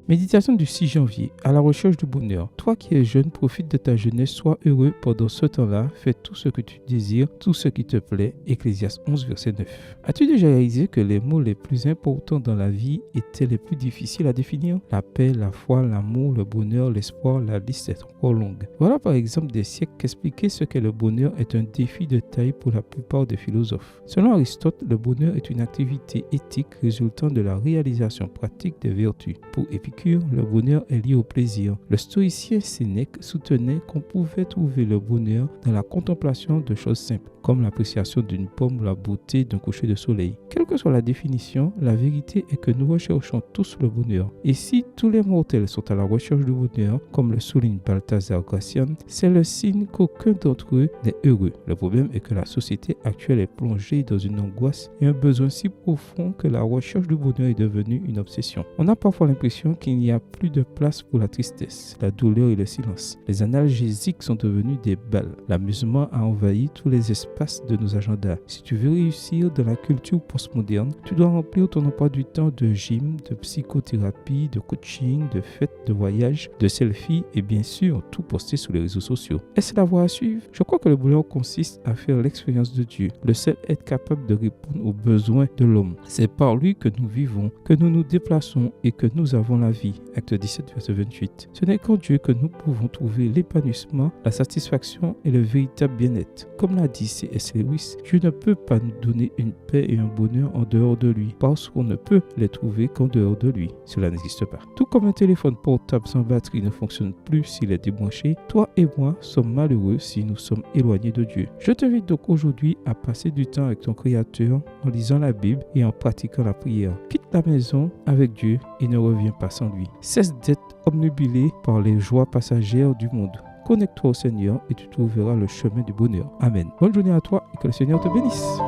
Méditation du 6 janvier, à la recherche du bonheur. Toi qui es jeune, profite de ta jeunesse, sois heureux pendant ce temps-là, fais tout ce que tu désires, tout ce qui te plaît. Ecclésiaste 11, verset 9. As-tu déjà réalisé que les mots les plus importants dans la vie étaient les plus difficiles à définir? La paix, la foi, l'amour, le bonheur, l'espoir, la liste est encore longue. Voilà par exemple des siècles qu'expliquer ce qu'est le bonheur est un défi de taille pour la plupart des philosophes. Selon Aristote, le bonheur est une activité éthique résultant de la réalisation pratique des vertus. Pour Épicure, le bonheur est lié au plaisir. Le stoïcien Sénèque soutenait qu'on pouvait trouver le bonheur dans la contemplation de choses simples, comme l'appréciation d'une pomme ou la beauté d'un coucher de soleil. Quelle que soit la définition, la vérité est que nous recherchons tous le bonheur. Et si tous les mortels sont à la recherche du bonheur, comme le souligne Balthazar Gracian, c'est le signe qu'aucun d'entre eux n'est heureux. Le problème est que la société actuelle est plongée dans une angoisse et un besoin si profond que la recherche du bonheur est devenue une obsession. On a parfois l'impression qu'il n'y a plus de place pour la tristesse, la douleur et le silence. Les analgésiques sont devenus des balles. L'amusement a envahi tous les espaces de nos agendas. Si tu veux réussir dans la culture postmoderne, tu dois remplir ton emploi du temps de gym, de psychothérapie, de coaching, de fêtes, de voyages, de selfies et bien sûr, tout poster sur les réseaux sociaux. Est-ce la voie à suivre? Je crois que le bonheur consiste à faire l'expérience de Dieu, le seul être capable de répondre aux besoins de l'homme. C'est par lui que nous vivons, que nous nous déplaçons et que nous avons la vie. Acte 17, verset 28. Ce n'est qu'en Dieu que nous pouvons trouver l'épanouissement, la satisfaction et le véritable bien-être. Comme l'a dit C.S. Lewis, Dieu ne peut pas nous donner une paix et un bonheur en dehors de lui, parce qu'on ne peut les trouver qu'en dehors de lui. Cela n'existe pas. Tout comme un téléphone portable sans batterie ne fonctionne plus s'il est débranché, toi et moi sommes malheureux si nous sommes éloignés de Dieu. Je t'invite donc aujourd'hui à passer du temps avec ton Créateur en lisant la Bible et en pratiquant la prière. Quitte la maison avec Dieu et ne reviens pas sans lui. Cesse d'être obnubilé par les joies passagères du monde. Connecte-toi au Seigneur et tu trouveras le chemin du bonheur. Amen. Bonne journée à toi et que le Seigneur te bénisse.